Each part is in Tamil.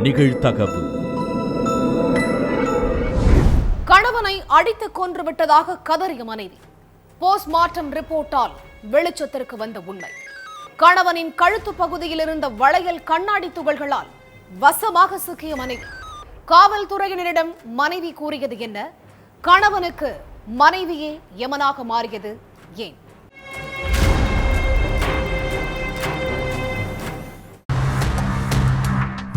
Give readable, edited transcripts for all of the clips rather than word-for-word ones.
நிகழ்தகவு. கணவனை அடித்து கொன்று விட்டதாக கதறிய மனைவி. போஸ்ட்மார்ட்டம் ரிப்போர்ட்டால் வெளிச்சத்திற்கு வந்த உண்மை. கணவனின் கழுத்து பகுதியில் இருந்த வளையல் கண்ணாடி துகள்களால் வசமாக சிக்கிய மனைவி. காவல்துறையினரிடம் மனைவி கூறியது என்ன? கணவனுக்கு மனைவியே யமனாக மாறியது ஏன்?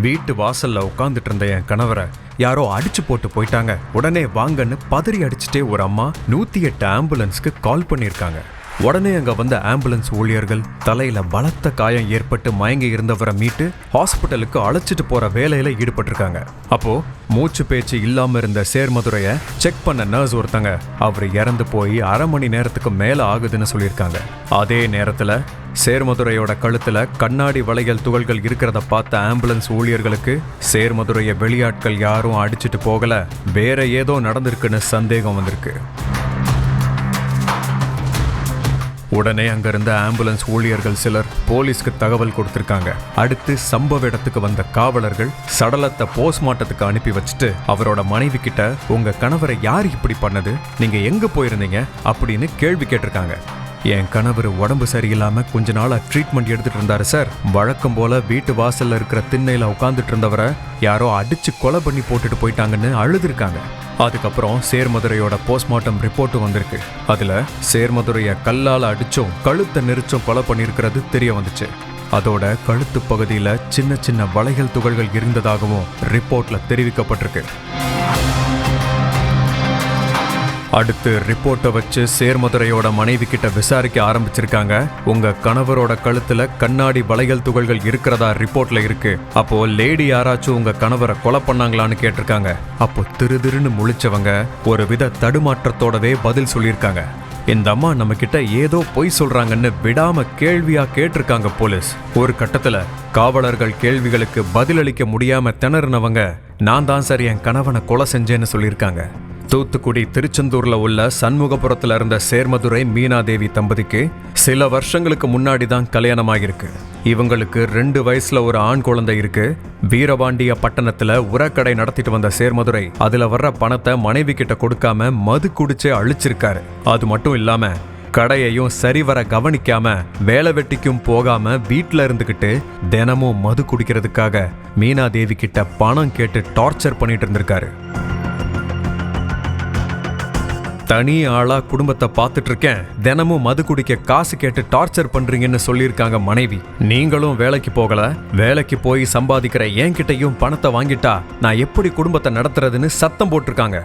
வீட்டு வாசல்ல உட்காந்துட்டு இருந்த என் கணவரை யாரோ அடிச்சு போட்டு போயிட்டாங்க. உடனே வாங்கன்னு பதறி அடிச்சுட்டே ஒரு அம்மா 108 ஆம்புலன்ஸ்க்கு கால் பண்ணியிருக்காங்க. உடனே அங்க வந்த ஆம்புலன்ஸ் ஊழியர்கள் தலையில பலத்த காயம் ஏற்பட்டு மயங்கி இருந்தவரை மீட்டு ஹாஸ்பிட்டலுக்கு அழைச்சிட்டு போற வேலையில ஈடுபட்டிருக்காங்க. அப்போ மூச்சு பேச்சு இல்லாம இருந்த சேர்மதுரைய செக் பண்ண நர்ஸ் ஒருத்தங்க அவர் இறந்து போய் அரை மணி நேரத்துக்கு மேல ஆகுதுன்னு சொல்லியிருக்காங்க. அதே நேரத்துல சேர்மதுரையோட கழுத்துல கண்ணாடி வளையல் துகள்கள் இருக்கிறத பார்த்த ஆம்புலன்ஸ் ஊழியர்களுக்கு சேர்மதுரைய வெளியாட்கள் யாரும் அடிச்சுட்டு போகல, வேற ஏதோ நடந்திருக்குன்னு சந்தேகம் வந்திருக்கு. உடனே அங்கிருந்த ஆம்புலன்ஸ் ஊழியர்கள் சிலர் போலீஸ்க்கு தகவல் கொடுத்திருக்காங்க. அடுத்து சம்பவ இடத்துக்கு வந்த காவலர்கள் சடலத்தை போஸ்ட்மார்ட்டத்துக்கு அனுப்பி வச்சுட்டு அவரோட மனைவி கிட்ட உங்க கணவரை யார் இப்படி பண்ணது, நீங்க எங்க போயிருந்தீங்க அப்படின்னு கேள்வி கேட்டிருக்காங்க. என் கணவர் உடம்பு சரியில்லாம கொஞ்ச நாளா ட்ரீட்மெண்ட் எடுத்துட்டு இருந்தாரு சார். வழக்கம் போல வீட்டு வாசல்ல இருக்கிற திண்ணையில உட்காந்துட்டு இருந்தவரை யாரோ அடிச்சு கொலை பண்ணி போட்டுட்டு போயிட்டாங்கன்னு அழுதுருக்காங்க. அதுக்கப்புறம் சேர்மதுரையோட போஸ்ட்மார்ட்டம் ரிப்போர்ட் வந்திருக்கு. அதுல சேர்மதுரைய கல்லால அடிச்சும் கழுத்தை நெரிச்சும் கொலை பண்ணிருக்கிறது தெரிய வந்துச்சு. அதோட கழுத்து பகுதியில சின்ன சின்ன வளையல் துகள்கள் இருந்ததாகவும் ரிப்போர்ட்ல தெரிவிக்கப்பட்டிருக்கு. அடுத்து ரிப்போர்ட்டை வச்சு சேர்மதுரையோட மனைவி கிட்ட விசாரிக்க ஆரம்பிச்சிருக்காங்க. உங்க கணவரோட கழுத்துல கண்ணாடி வளையல் துகள்கள் இருக்கிறதா ரிப்போர்ட்ல இருக்கு. அப்போ லேடி யாராச்சும் உங்க கணவரை கொலை பண்ணாங்களான்னு கேட்டிருக்காங்க. அப்போ திருன்னு முழிச்சவங்க ஒரு வித தடுமாற்றத்தோடவே பதில் சொல்லியிருக்காங்க. இந்த அம்மா நம்ம கிட்ட ஏதோ பொய் சொல்றாங்கன்னு விடாம கேள்வியா கேட்டிருக்காங்க போலீஸ். ஒரு கட்டத்துல காவலர்கள் கேள்விகளுக்கு பதிலளிக்க முடியாம திணறினவங்க நான் தான் சார் என் கணவனை கொலை செஞ்சேன்னு சொல்லியிருக்காங்க. தூத்துக்குடி திருச்செந்தூர்ல உள்ள சண்முகபுரத்துல இருந்த சேர்மதுரை மீனாதேவி தம்பதிக்கு சில வருஷங்களுக்கு முன்னாடி தான் கல்யாணமாகிருக்கு. இவங்களுக்கு 2 வயசுல ஒரு ஆண் குழந்தை இருக்கு. வீரபாண்டிய பட்டணத்துல உரக்கடை நடத்திட்டு வந்த சேர்மதுரை அதுல வர்ற பணத்தை மனைவி கிட்ட கொடுக்காம மது குடிச்சே அழிச்சிருக்காரு. அது மட்டும் இல்லாம கடையையும் சரிவர கவனிக்காம வேலை வெட்டிக்கும் போகாம வீட்டுல இருந்துகிட்டு தினமும் மது குடிக்கிறதுக்காக மீனாதேவி கிட்ட பணம் கேட்டு டார்ச்சர் பண்ணிட்டு இருந்திருக்காரு. தனி ஆளா குடும்பத்தை பார்த்துட்டு இருக்கேன், தினமும் மது குடிக்க காசு கேட்டு டார்ச்சர் பண்றீங்கன்னு சொல்லியிருக்காங்க மனைவி. நீங்களும் வேலைக்கு போகல, வேலைக்கு போய் சம்பாதிக்கிற என்கிட்டையும் பணத்தை வாங்கிட்டா நான் எப்படி குடும்பத்தை நடத்துறதுன்னு சத்தம் போட்டிருக்காங்க.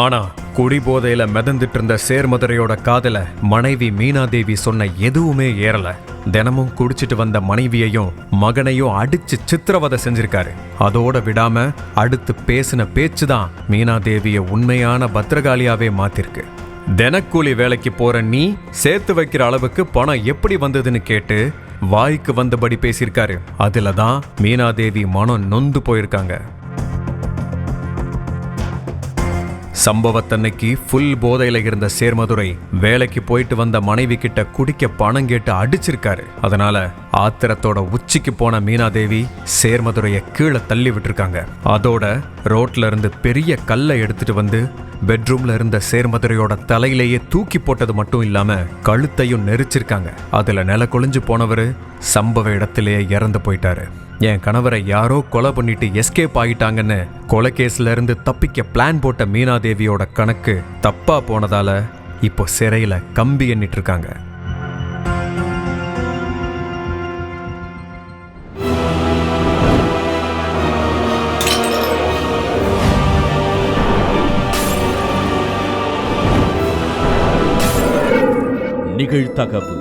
ஆனா குடி போதையில மிதந்துட்டு இருந்த சேர்மதுரையோட காதல மனைவி மீனாதேவி சொன்ன எதுவுமே ஏறல. தினமும் குடிச்சிட்டு வந்த மனைவியையும் மகனையும் அடிச்சு சித்திரவதை செஞ்சிருக்காரு. அதோட விடாம அடுத்து பேசின பேச்சுதான் மீனாதேவிய உண்மையான பத்திரகாளியாவே மாத்திருக்கு. தினக்கூலி வேலைக்கு போற நீ சேர்த்து வைக்கிற அளவுக்கு பணம் எப்படி வந்ததுன்னு கேட்டு வாய்க்கு வந்தபடி பேசியிருக்காரு. அதுலதான் மீனாதேவி மனம் நொந்து போயிருக்காங்க. சம்பவத்தன்னைக்கு ஃபுல் போதையில இருந்த சேர்மதுரை வேலைக்கு போயிட்டு வந்த மனைவி கிட்ட குடிக்க பணம் கேட்டு அடிச்சிருக்காரு. அதனால ஆத்திரத்தோட உச்சிக்கு போன மீனாதேவி சேர்மதுரைய கீழே தள்ளி விட்டுருக்காங்க. அதோட ரோட்ல இருந்து பெரிய கல்லை எடுத்துட்டு வந்து பெட்ரூம்ல இருந்த சேர்மதுரையோட தலையிலேயே தூக்கி போட்டது மட்டும் இல்லாம கழுத்தையும் நெரிச்சிருக்காங்க. அதுல நில கொழிஞ்சு போனவரு சம்பவ இடத்திலேயே இறந்து போயிட்டாரு. என் கணவரை யாரோ கொலை பண்ணிட்டு எஸ்கேப் ஆகிட்டாங்கன்னு கொலை கேஸ்ல இருந்து தப்பிக்க பிளான் போட்ட மீனாதேவியோட கணக்கு தப்பா போனதால இப்போ சிறையில கம்பி எண்ணிட்டு இருக்காங்க. நிகழ்தகவு.